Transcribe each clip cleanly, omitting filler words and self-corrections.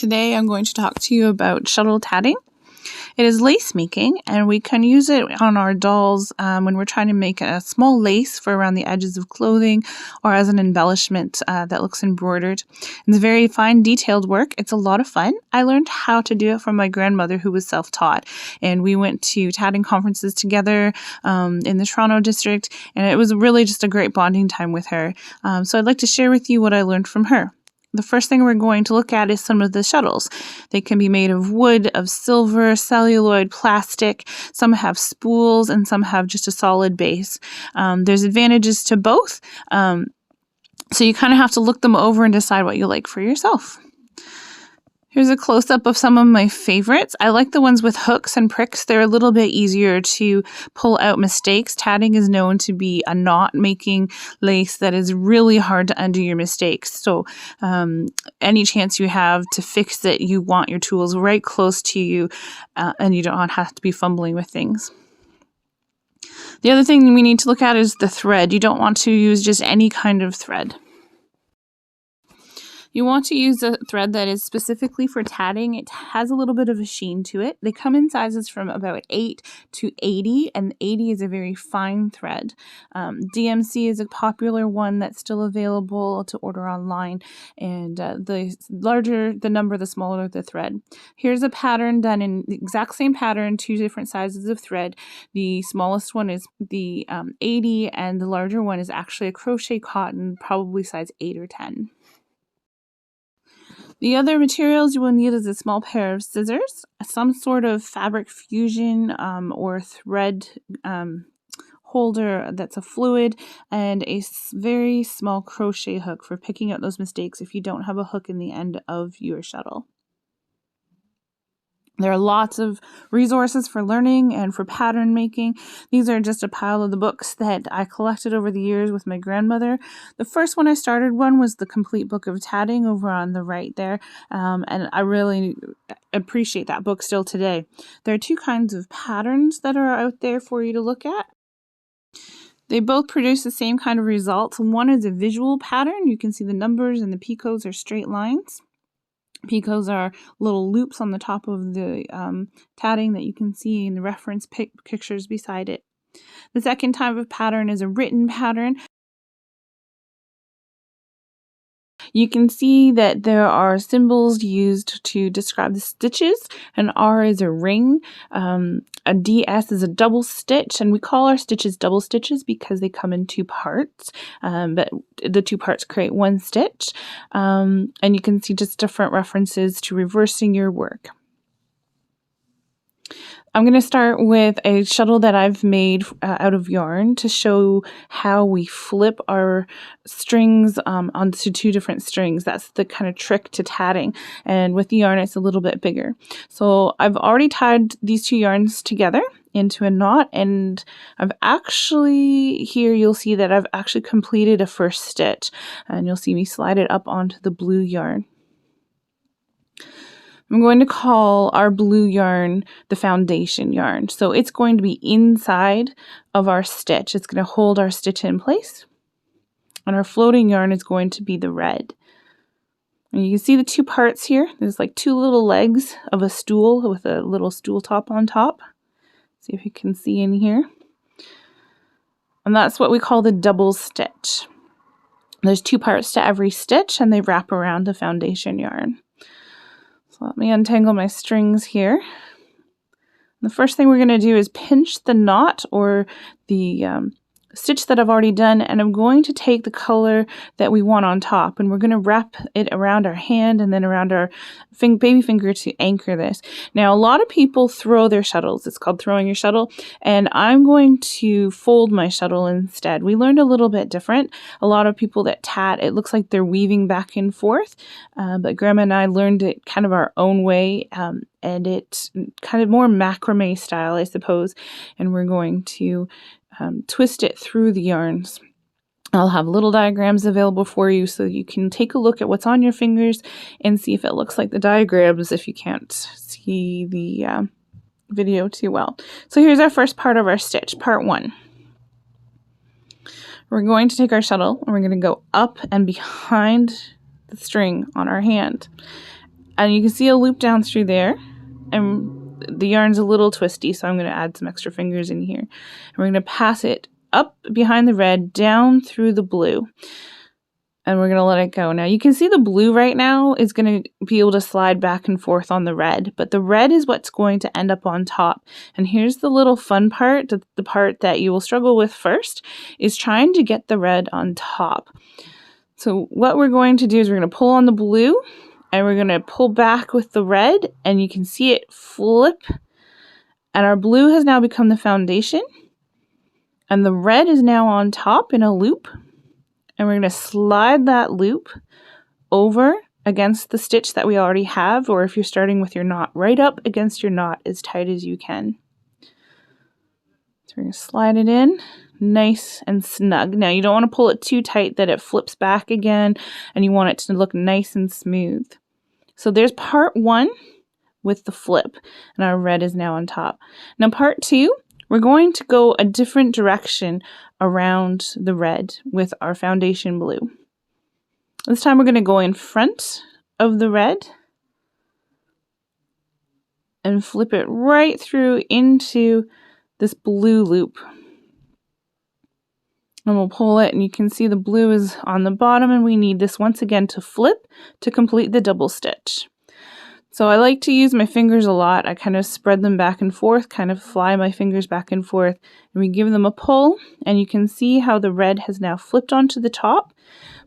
Today I'm going to talk to you about shuttle tatting. It is lace making, and we can use it on our dolls when we're trying to make a small lace for around the edges of clothing or as an embellishment that looks embroidered. It's very fine, detailed work. It's a lot of fun. I learned how to do it from my grandmother, who was self-taught, and we went to tatting conferences together in the Toronto district, and it was really just a great bonding time with her. So I'd like to share with you what I learned from her. The first thing we're going to look at is some of the shuttles. They can be made of wood, of silver, celluloid, plastic. Some have spools and some have just a solid base. There's advantages to both. So you kind of have to look them over and decide what you like for yourself. Here's a close-up of some of my favorites. I like the ones with hooks and pricks. They're a little bit easier to pull out mistakes. Tatting is known to be a knot-making lace that is really hard to undo your mistakes. So any chance you have to fix it, you want your tools right close to you, and you don't have to be fumbling with things. The other thing we need to look at is the thread. You don't want to use just any kind of thread. You want to use a thread that is specifically for tatting. It has a little bit of a sheen to it. They come in sizes from about 8 to 80, and 80 is a very fine thread. DMC is a popular one that's still available to order online, and the larger the number, the smaller the thread. Here's a pattern done in the exact same pattern, 2 different sizes of thread. The smallest one is the 80, and the larger one is actually a crochet cotton, probably size 8 or 10. The other materials you will need is a small pair of scissors, some sort of fabric fusion or thread holder that's a fluid, and a very small crochet hook for picking up those mistakes if you don't have a hook in the end of your shuttle. There are lots of resources for learning and for pattern making. These are just a pile of the books that I collected over the years with my grandmother. The first one I started was the Complete Book of Tatting over on the right there, and I really appreciate that book still today. There are 2 kinds of patterns that are out there for you to look at. They both produce the same kind of results. One is a visual pattern. You can see the numbers, and the picots are straight lines. Picots are little loops on the top of the tatting that you can see in the reference pictures beside it. The second type of pattern is a written pattern. You can see that there are symbols used to describe the stitches. An R is a ring, a DS is a double stitch, and we call our stitches double stitches because they come in 2 parts, but the 2 parts create 1 stitch, and you can see just different references to reversing your work. I'm going to start with a shuttle that I've made out of yarn to show how we flip our strings onto 2 different strings. That's the kind of trick to tatting, and with the yarn it's a little bit bigger. So I've already tied these 2 yarns together into a knot, and I've actually, here you'll see that I've actually completed a first stitch, and you'll see me slide it up onto the blue yarn. I'm going to call our blue yarn the foundation yarn. So it's going to be inside of our stitch. It's going to hold our stitch in place. And our floating yarn is going to be the red. And you can see the 2 parts here. There's like 2 little legs of a stool with a little stool top on top. See if you can see in here. And that's what we call the double stitch. There's 2 parts to every stitch, and they wrap around the foundation yarn. So let me untangle my strings here. The first thing we're going to do is pinch the knot or the stitch that I've already done, and I'm going to take the color that we want on top, and we're going to wrap it around our hand and then around our baby finger to anchor this. Now, a lot of people throw their shuttles. It's called throwing your shuttle, and I'm going to fold my shuttle instead. We learned a little bit different. A lot of people that tat, it looks like they're weaving back and forth, but Grandma and I learned it kind of our own way, and it's kind of more macrame style, I suppose, and we're going to twist it through the yarns. I'll have little diagrams available for you so you can take a look at what's on your fingers and see if it looks like the diagrams if you can't see the video too well. So here's our first part of our stitch, part 1. We're going to take our shuttle and we're going to go up and behind the string on our hand. And you can see a loop down through there, and the yarn's a little twisty, so I'm going to add some extra fingers in here. And we're going to pass it up behind the red, down through the blue, and we're going to let it go. Now you can see the blue right now is going to be able to slide back and forth on the red, but the red is what's going to end up on top. And here's the little fun part, the part that you will struggle with first, is trying to get the red on top. So what we're going to do is we're going to pull on the blue, and we're going to pull back with the red, and you can see it flip, and our blue has now become the foundation, and the red is now on top in a loop, and we're going to slide that loop over against the stitch that we already have, or if you're starting with your knot, right up against your knot as tight as you can. So we're going to slide it in nice and snug. Now you don't want to pull it too tight that it flips back again, and you want it to look nice and smooth. So there's part one with the flip, and our red is now on top. Now part two, we're going to go a different direction around the red with our foundation blue. This time we're going to go in front of the red and flip it right through into this blue loop. And we'll pull it, and you can see the blue is on the bottom, and we need this once again to flip to complete the double stitch. So I like to use my fingers a lot. I kind of spread them back and forth, kind of fly my fingers back and forth, and we give them a pull, and you can see how the red has now flipped onto the top.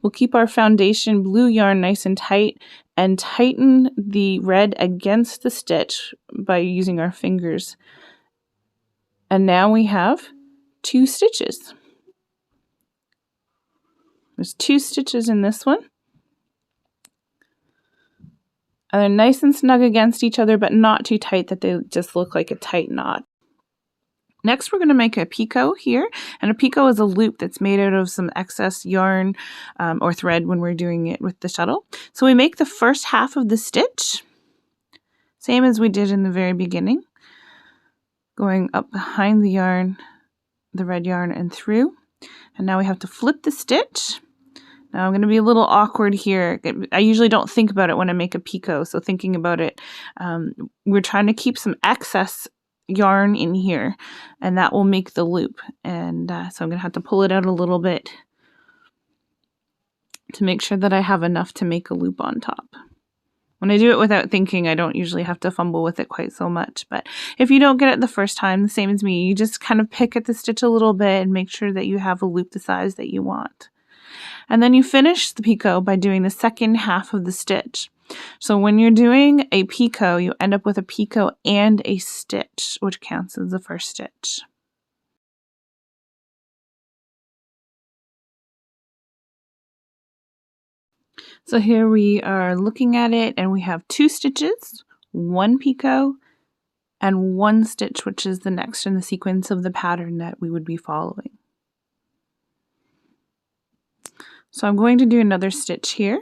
We'll keep our foundation blue yarn nice and tight and tighten the red against the stitch by using our fingers. And now we have 2 stitches. There's 2 stitches in this one. And they're nice and snug against each other, but not too tight that they just look like a tight knot. Next, we're going to make a picot here. And a picot is a loop that's made out of some excess yarn or thread when we're doing it with the shuttle. So we make the first half of the stitch, same as we did in the very beginning, going up behind the yarn, the red yarn, and through. And now we have to flip the stitch. Now I'm going to be a little awkward here. I usually don't think about it when I make a picot, so thinking about it, we're trying to keep some excess yarn in here, and that will make the loop. And so I'm going to have to pull it out a little bit to make sure that I have enough to make a loop on top. When I do it without thinking, I don't usually have to fumble with it quite so much. But if you don't get it the first time, the same as me, you just kind of pick at the stitch a little bit and make sure that you have a loop the size that you want. And then you finish the picot by doing the second half of the stitch. So when you're doing a picot, you end up with a picot and a stitch, which counts as the first stitch. So here we are looking at it, and we have 2 stitches, 1 picot, and 1 stitch, which is the next in the sequence of the pattern that we would be following. So I'm going to do another stitch here.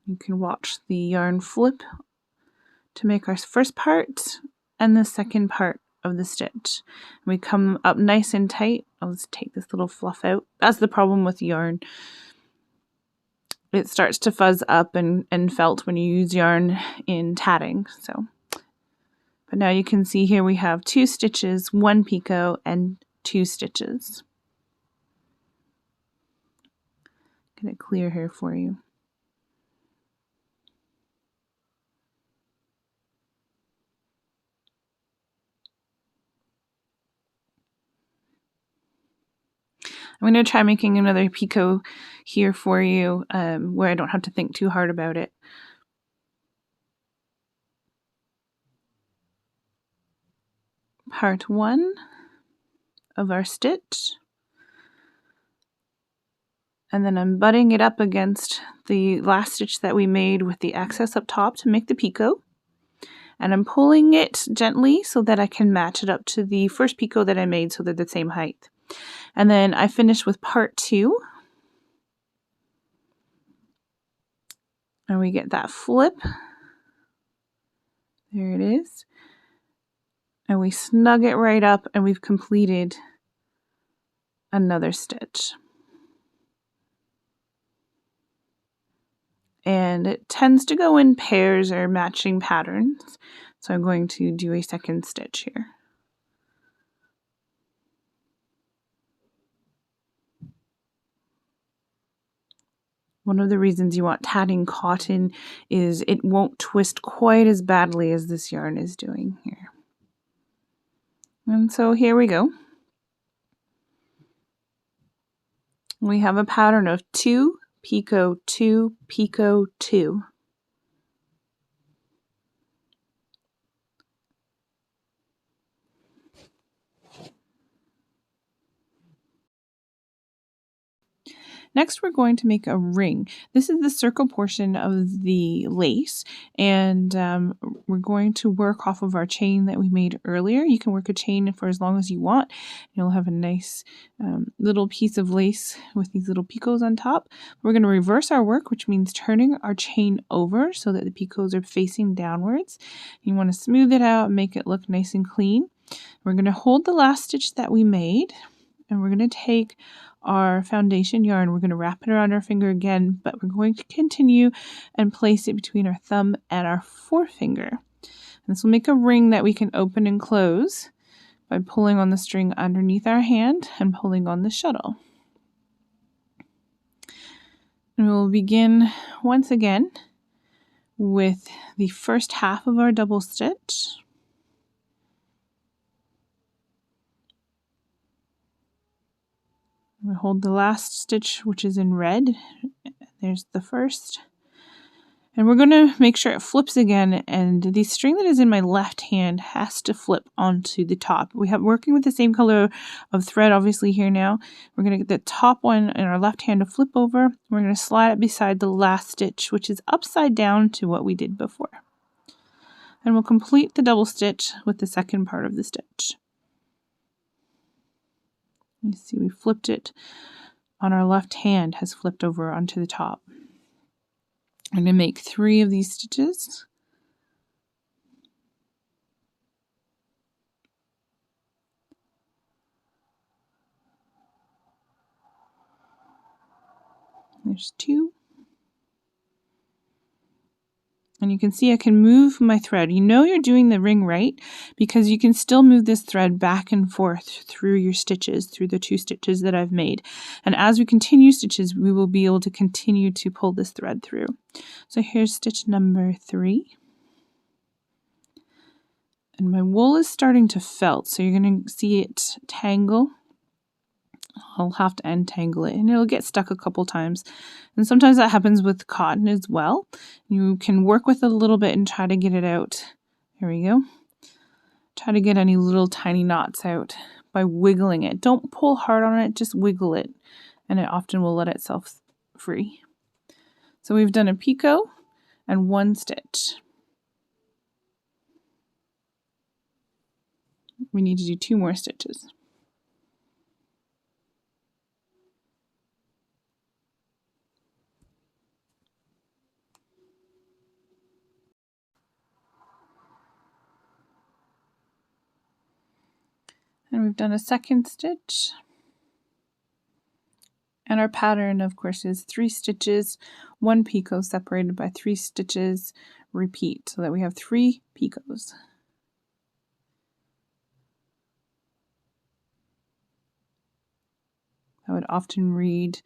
You can watch the yarn flip to make our first part and the second part of the stitch. We come up nice and tight. I'll just take this little fluff out. That's the problem with yarn. It starts to fuzz up and felt when you use yarn in tatting. But now you can see here we have 2 stitches, 1 picot, and 2 stitches. Get it clear here for you. I'm going to try making another picot here for you where I don't have to think too hard about it. Part 1 of our stitch. And then I'm butting it up against the last stitch that we made with the excess up top to make the picot. And I'm pulling it gently so that I can match it up to the first picot that I made so they're the same height. And then I finish with part 2. And we get that flip. There it is. And we snug it right up, and we've completed another stitch. and it tends to go in pairs or matching patterns. So I'm going to do a second stitch here. One of the reasons you want tatting cotton is it won't twist quite as badly as this yarn is doing here. And so here we go. We have a pattern of 2 picot 2 picot 2. Next, we're going to make a ring. This is the circle portion of the lace, and we're going to work off of our chain that we made earlier. You can work a chain for as long as you want. You'll have a nice little piece of lace with these little picots on top. We're going to reverse our work, which means turning our chain over so that the picots are facing downwards. You want to smooth it out and make it look nice and clean. We're going to hold the last stitch that we made, and we're going to take our foundation yarn. We're going to wrap it around our finger again, but we're going to continue and place it between our thumb and our forefinger. And this will make a ring that we can open and close by pulling on the string underneath our hand and pulling on the shuttle. And we'll begin once again with the first half of our double stitch. We hold the last stitch, which is in red. There's the first. And we're going to make sure it flips again, and the string that is in my left hand has to flip onto the top. We have working with the same color of thread obviously here now. We're going to get the top one in our left hand to flip over. We're going to slide it beside the last stitch, which is upside down to what we did before. And we'll complete the double stitch with the second part of the stitch. You see we flipped it on our left hand, has flipped over onto the top. I'm going to make 3 of these stitches. There's 2. And you can see I can move my thread. You know you're doing the ring right because you can still move this thread back and forth through your stitches, through the 2 stitches that I've made. And as we continue stitches, we will be able to continue to pull this thread through. So here's stitch number 3. And my wool is starting to felt, so you're going to see it tangle. I'll have to untangle it, and it'll get stuck a couple times. And sometimes that happens with cotton as well. You can work with it a little bit and try to get it out. Here we go. Try to get any little tiny knots out by wiggling it. Don't pull hard on it, just wiggle it, and it often will let itself free. So we've done a picot and 1 stitch. We need to do 2 more stitches. And we've done a second stitch. And our pattern, of course, is 3 stitches, 1 picot separated by 3 stitches, repeat, so that we have 3 picots. I would often read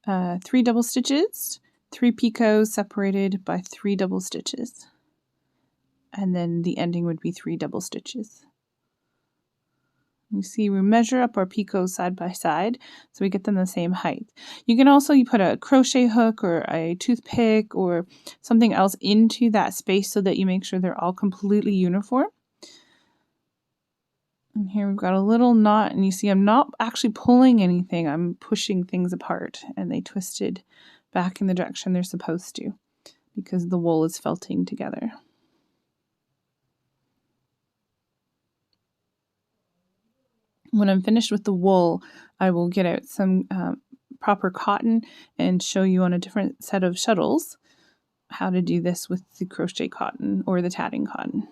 3 double stitches, 3 picots separated by 3 double stitches. And then the ending would be 3 double stitches. You see we measure up our picots side by side so we get them the same height. You can also put a crochet hook or a toothpick or something else into that space so that you make sure they're all completely uniform. And here we've got a little knot, and you see I'm not actually pulling anything, I'm pushing things apart, and they twisted back in the direction they're supposed to because the wool is felting together. When I'm finished with the wool, I will get out some proper cotton and show you on a different set of shuttles how to do this with the crochet cotton or the tatting cotton.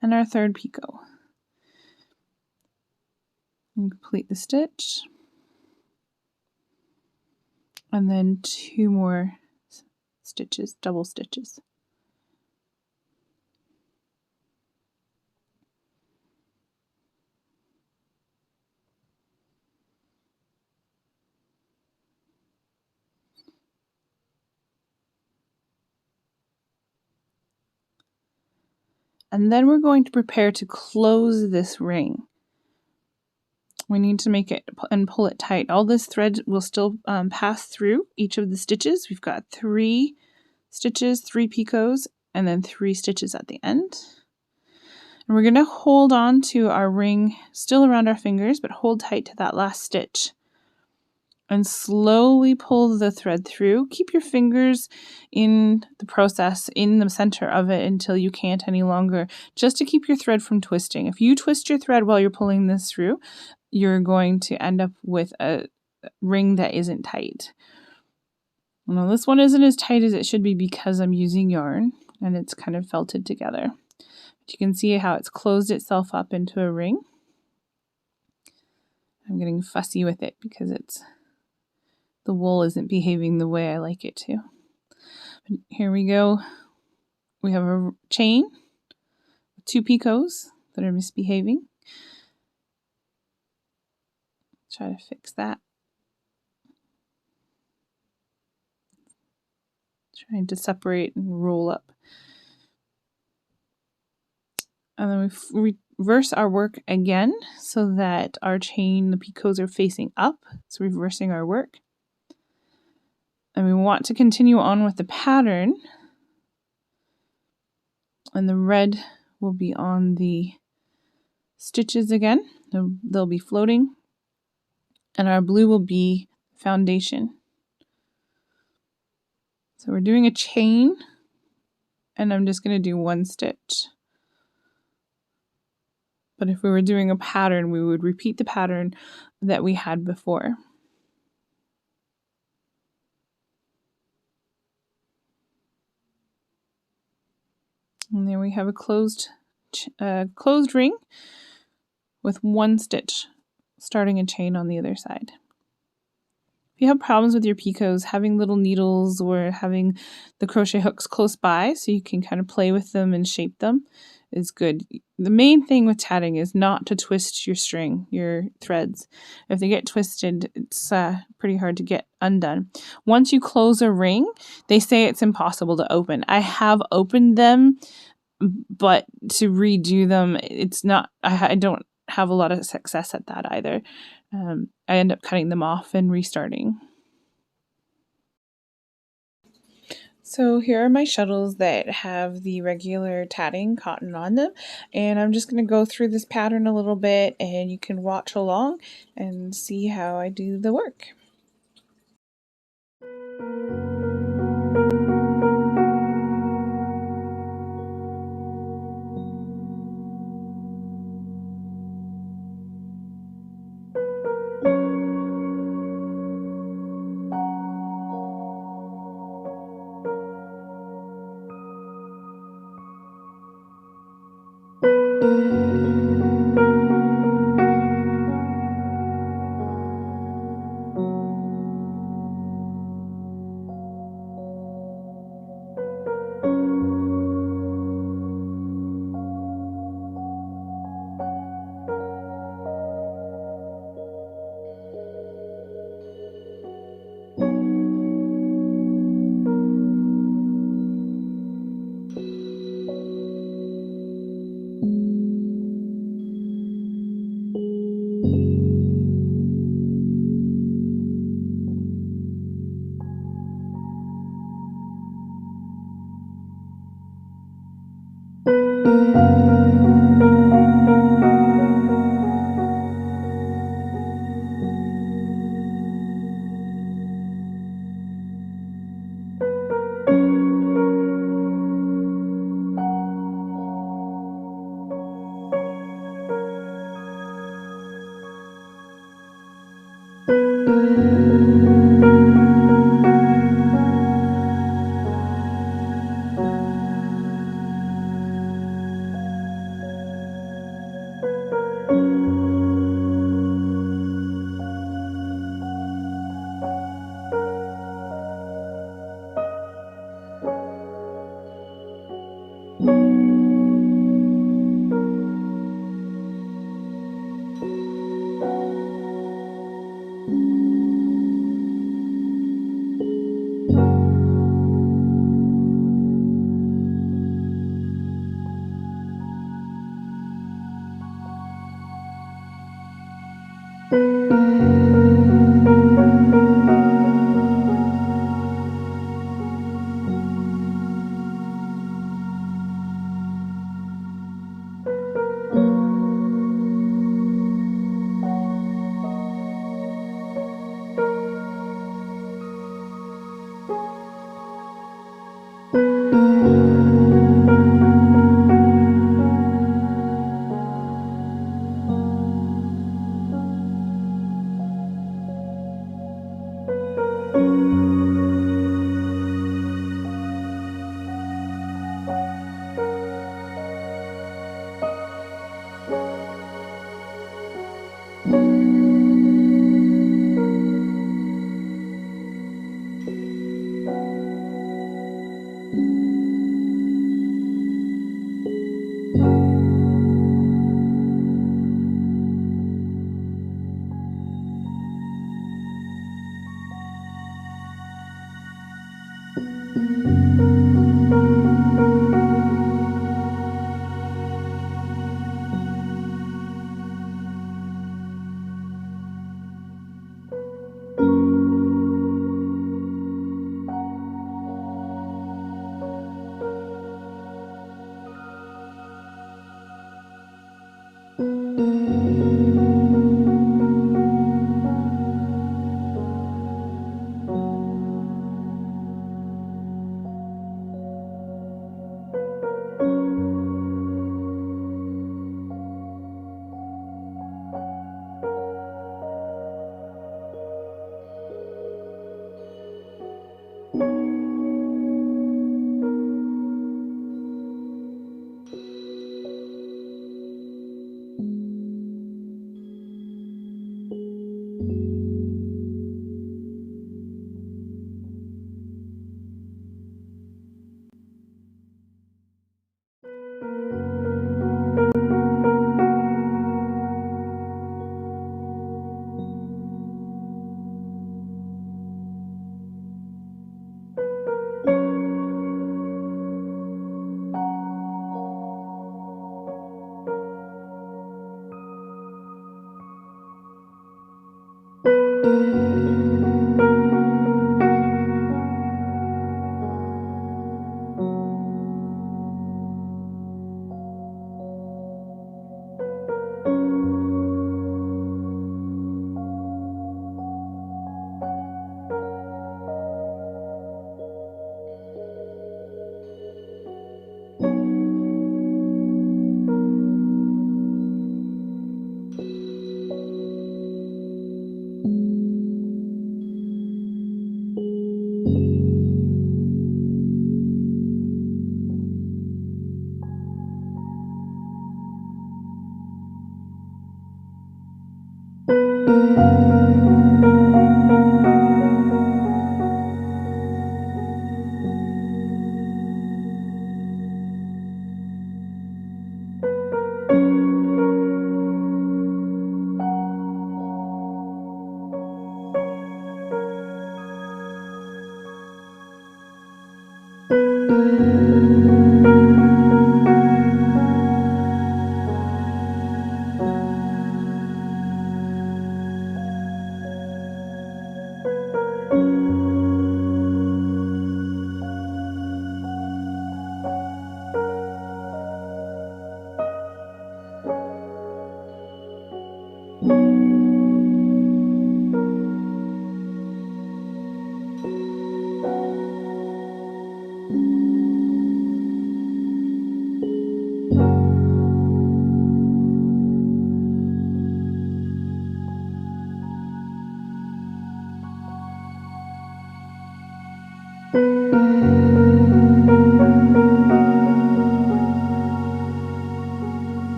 And our third picot. And complete the stitch. And then 2 more stitches, double stitches. And then we're going to prepare to close this ring. We need to make it and pull it tight. All this thread will still pass through each of the stitches. We've got 3 stitches, 3 picots, and then 3 stitches at the end. And we're going to hold on to our ring still around our fingers, but hold tight to that last stitch. And slowly pull the thread through. Keep your fingers in the process, in the center of it until you can't any longer, just to keep your thread from twisting. If you twist your thread while you're pulling this through, you're going to end up with a ring that isn't tight. Now this one isn't as tight as it should be because I'm using yarn and it's kind of felted together. But you can see how it's closed itself up into a ring. I'm getting fussy with it because the wool isn't behaving the way I like it to. But here we go. We have a chain with 2 picots that are misbehaving. Try to fix that. Trying to separate and roll up. And then we reverse our work again so that our chain, the picots are facing up. It's reversing our work. And we want to continue on with the pattern. And the red will be on the stitches again. They'll be floating. And our blue will be foundation. So we're doing a chain. And I'm just going to do 1 stitch. But if we were doing a pattern, we would repeat the pattern that we had before. And there we have a closed ring with 1 stitch, starting a chain on the other side. If you have problems with your picots, having little needles or having the crochet hooks close by so you can kind of play with them and shape them is good. The main thing with tatting is not to twist your string, your threads. If they get twisted, it's pretty hard to get undone. Once you close a ring, they say it's impossible to open. I have opened them, but to redo them, it's not, I don't have a lot of success at that either. I end up cutting them off and restarting. So here are my shuttles that have the regular tatting cotton on them, and I'm just going to go through this pattern a little bit and you can watch along and see how I do the work.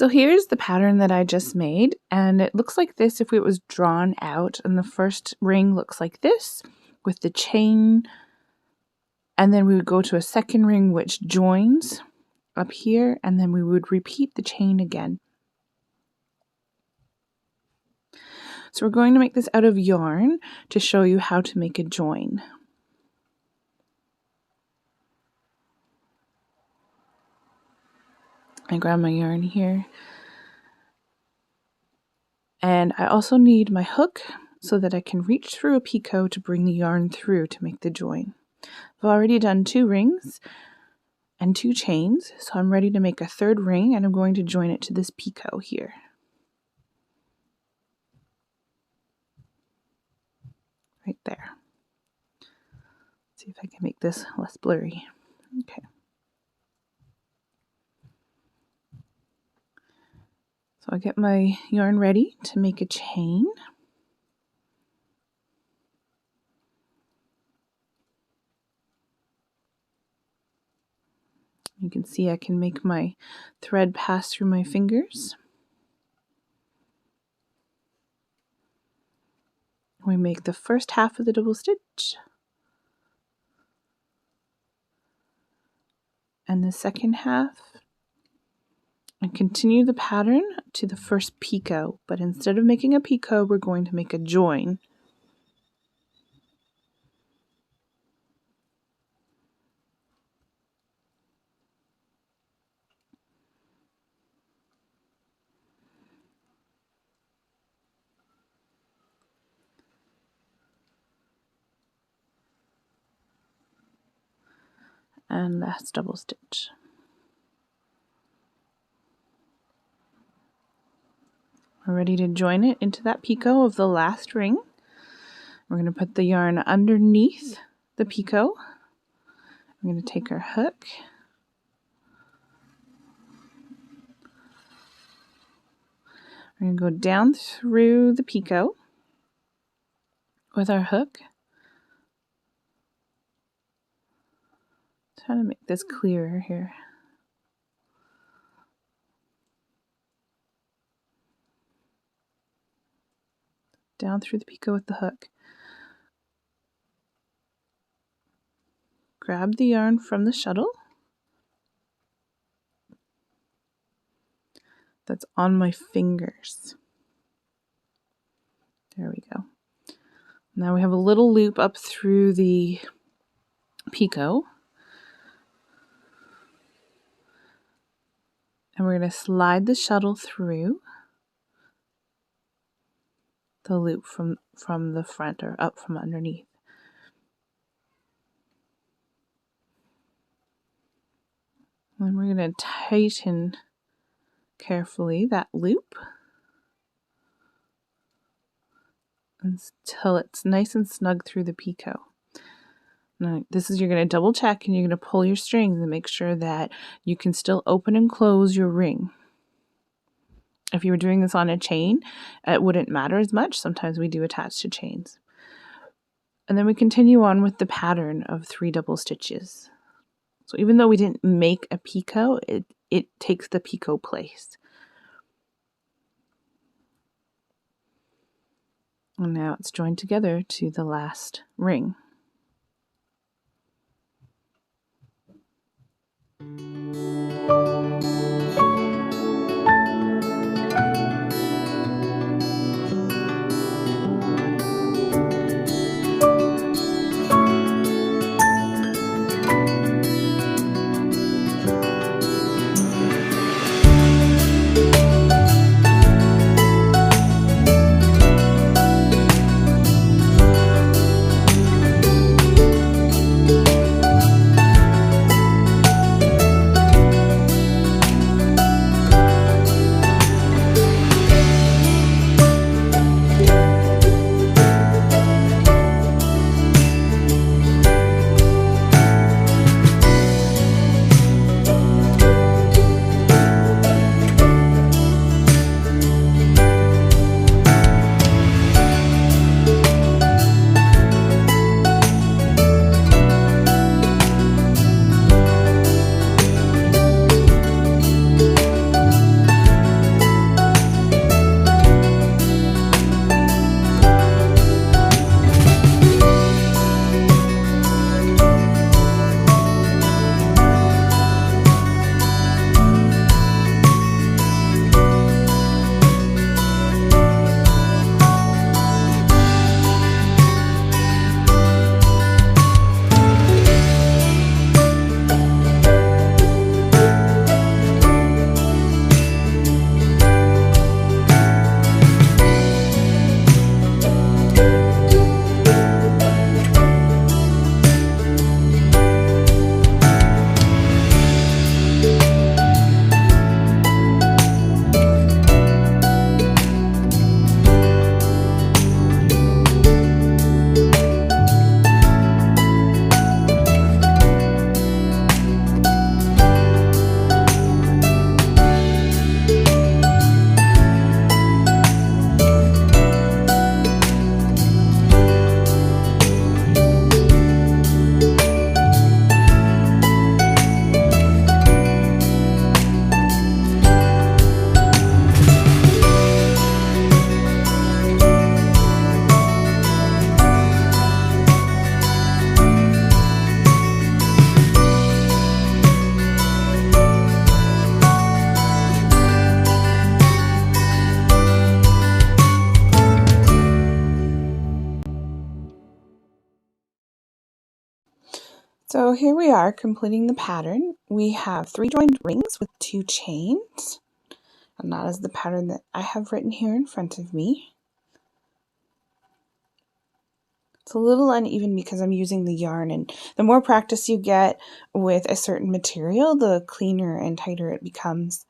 So here's the pattern that I just made, and it looks like this if it was drawn out, and the first ring looks like this with the chain, and then we would go to a second ring which joins up here, and then we would repeat the chain again. So we're going to make this out of yarn to show you how to make a join. I grab my yarn here. And I also need my hook so that I can reach through a picot to bring the yarn through to make the join. I've already done 2 rings and 2 chains, so I'm ready to make a third ring, and I'm going to join it to this picot here. Right there. Let's see if I can make this less blurry. Okay. So I'll get my yarn ready to make a chain. You can see I can make my thread pass through my fingers. We make the first half of the double stitch and the second half, and continue the pattern to the first picot, but instead of making a picot, we're going to make a join. And last double stitch. We're ready to join it into that picot of the last ring. We're going to put the yarn underneath the picot. We're going to take our hook. We're going to go down through the picot with our hook. Trying to make this clearer here. Down through the picot with the hook. Grab the yarn from the shuttle that's on my fingers. There we go. Now we have a little loop up through the picot. And we're going to slide the shuttle through the loop from the front, or up from underneath. And we're going to tighten carefully that loop until it's nice and snug through the picot. Now, this is, you're going to double check, and you're going to pull your strings and make sure that you can still open and close your ring. If you were doing this on a chain, it wouldn't matter as much. Sometimes we do attach to chains. And then we continue on with the pattern of 3 double stitches. So even though we didn't make a picot, it takes the picot place. And now it's joined together to the last ring. So here we are completing the pattern. We have 3 joined rings with 2 chains, and that is the pattern that I have written here in front of me. It's a little uneven because I'm using the yarn, and the more practice you get with a certain material, the cleaner and tighter it becomes.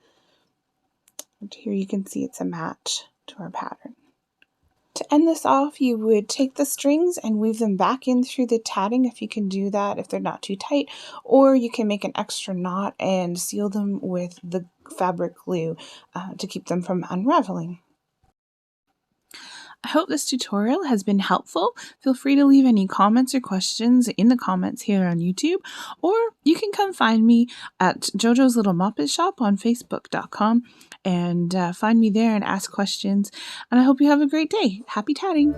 And here you can see it's a match to our pattern. To end this off, you would take the strings and weave them back in through the tatting if you can do that, if they're not too tight, or you can make an extra knot and seal them with the fabric glue to keep them from unraveling. I hope this tutorial has been helpful. Feel free to leave any comments or questions in the comments here on YouTube, or you can come find me at JoJo's Little Muppet Shop on Facebook.com and find me there and ask questions. And I hope you have a great day. Happy tatting!